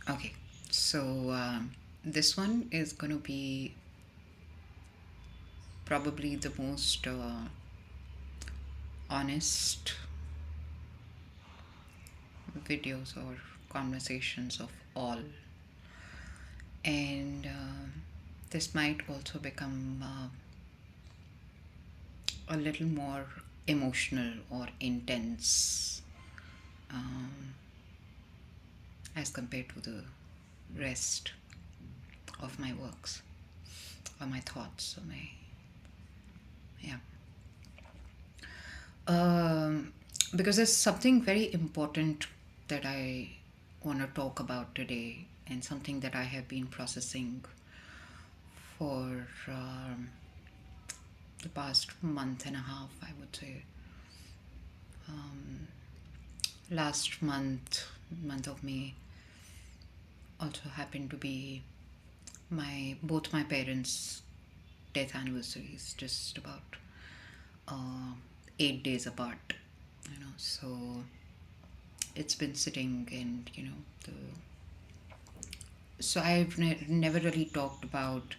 Okay, so this one is going to be probably the most honest videos or conversations of all, and this might also become a little more emotional or intense um, as compared to the rest of my works or my thoughts or my yeah. Um, because there's something very important that I want to talk about today, and something that I have been processing for the past month and a half, I would say. Um, Last month of May, also happened to be my both my parents' death anniversaries, just about uh, 8 days apart. So it's been sitting, and the so I've never really talked about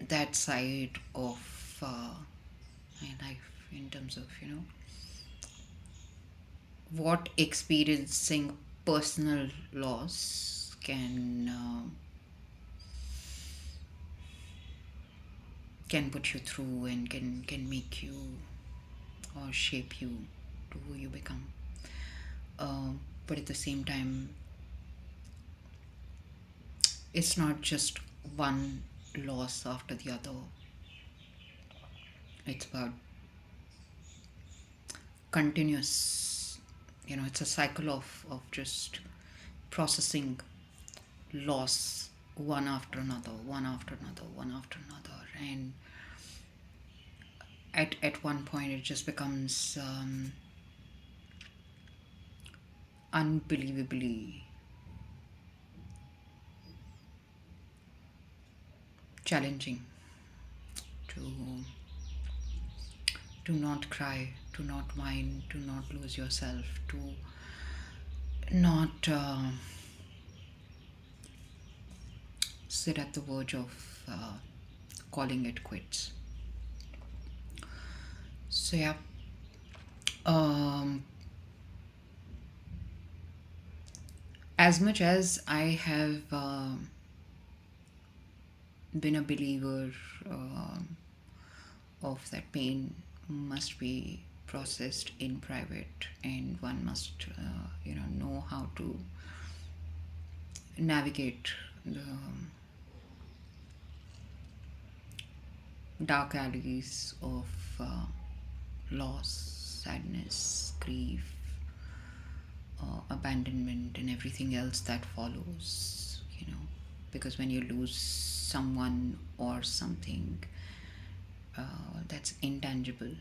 that side of my life, in terms of what experiencing personal loss can put you through, and can make you or shape you to who you become. But at the same time, it's not just one loss after the other. It's about continuous, it's a cycle of just processing loss, one after another, one after another, one after another. And at one point it just becomes unbelievably challenging to not cry, to not whine, to not lose yourself, to not sit at the verge of calling it quits. So yeah, um, as much as I have been a believer of that pain must be processed in private, and one must know how to navigate the dark alleys of loss, sadness, grief, abandonment, and everything else that follows. Because when you lose someone or something that's intangible,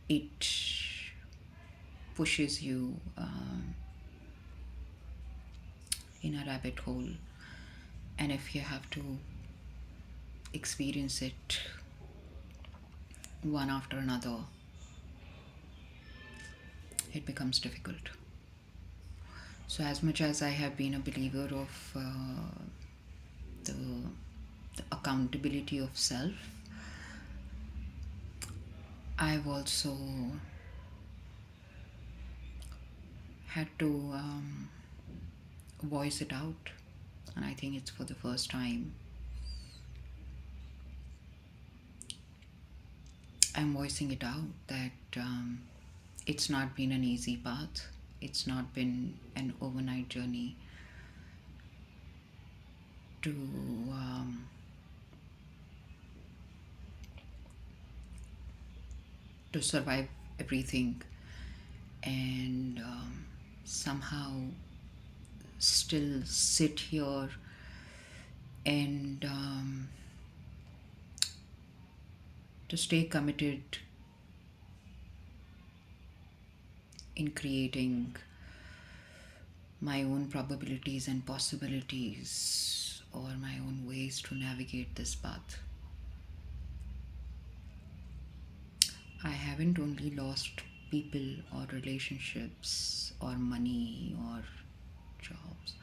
it pushes you in a rabbit hole. And if you have to experience it one after another, it becomes difficult. So, as much as I have been a believer of the, the accountability of self, I've also had to voice it out. And I think it's for the first time I'm voicing it out that it's not been an easy path. It's not been an overnight journey to um, to survive everything, and somehow still sit here and to stay committed in creating my own probabilities and possibilities, or my own ways to navigate this path. I haven't only lost people or relationships or money or jobs.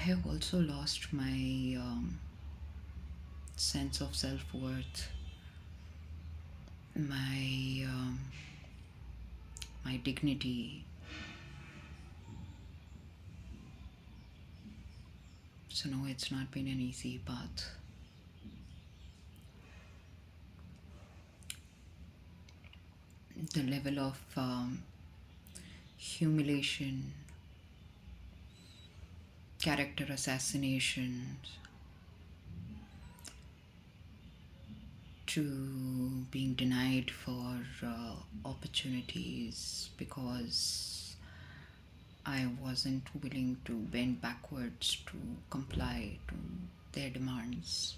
have also lost my sense of self worth, my dignity. So, no, it's not been an easy path. The level of humiliation, character assassination, to being denied for opportunities because I wasn't willing to bend backwards to comply to their demands.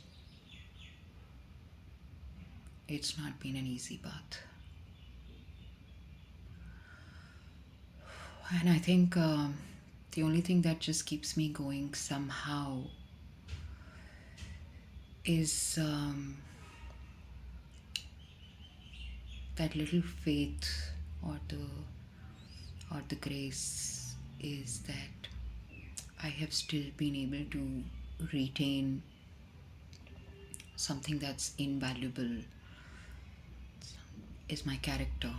It's not been an easy path. And I think the only thing that just keeps me going somehow is that little faith or the grace is that I have still been able to retain something that's invaluable is my character.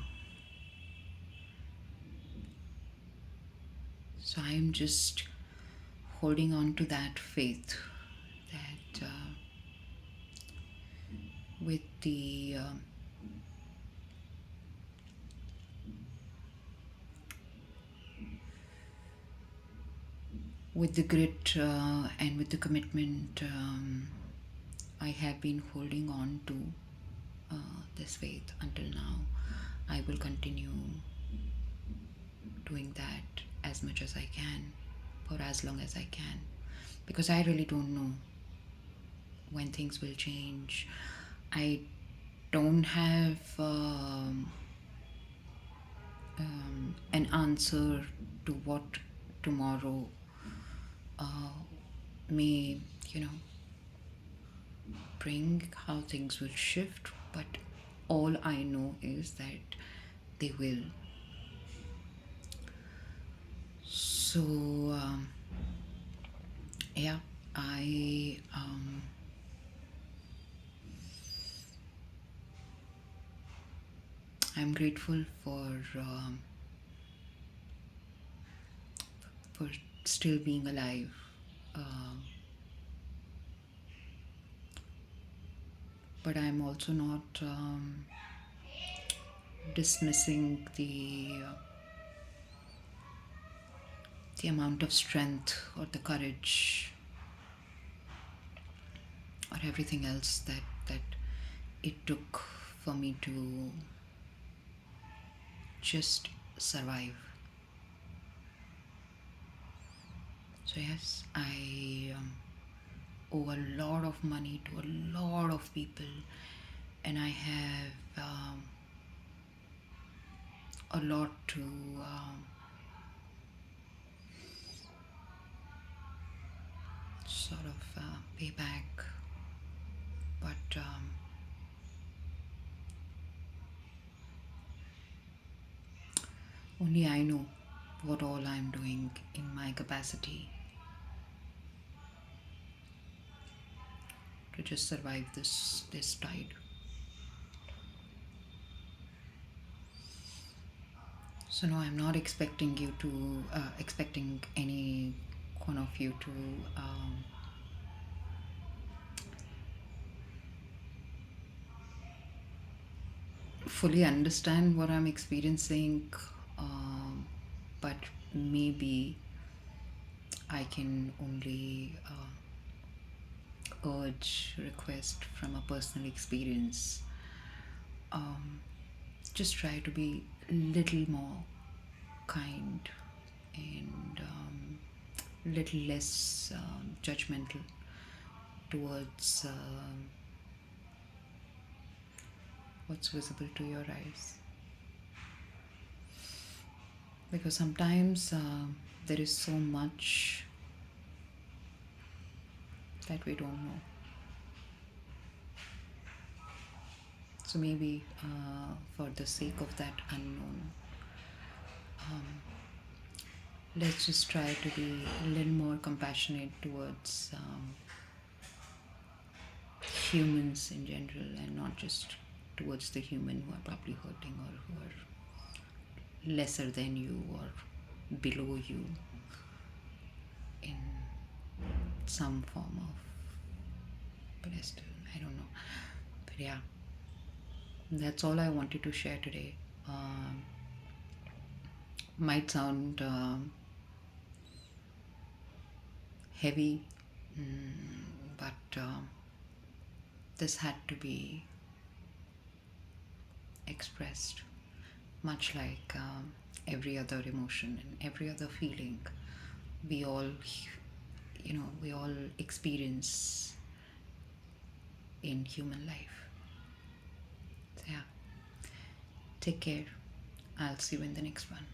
So I'm just holding on to that faith that with the grit and with the commitment I have been holding on to this faith until now. I will continue doing that as much as I can for as long as I can, because I really don't know when things will change. I don't have an answer to what tomorrow may, bring, how things will shift, but all I know is that they will. So, yeah, I'm grateful for still being alive. But I'm also not dismissing the amount of strength or the courage or everything else that it took for me to just survive. So yes, I owe a lot of money to a lot of people, and I have a lot to sort of pay back, but only I know what all I'm doing in my capacity to just survive this tide. So no, I'm not expecting you to expecting any one of you to fully understand what I'm experiencing, but maybe I can only urge, request from a personal experience. Just try to be a little more kind and little less judgmental towards what's visible to your eyes, because sometimes there is so much that we don't know. So maybe for the sake of that unknown, let's just try to be a little more compassionate towards humans in general, and not just towards the human who are probably hurting or who are lesser than you or below you in some form of pedestal. I don't know. But yeah, that's all I wanted to share today. Might sound heavy, but this had to be expressed, much like every other emotion and every other feeling we all, we all experience in human life. So yeah, take care. I'll see you in the next one.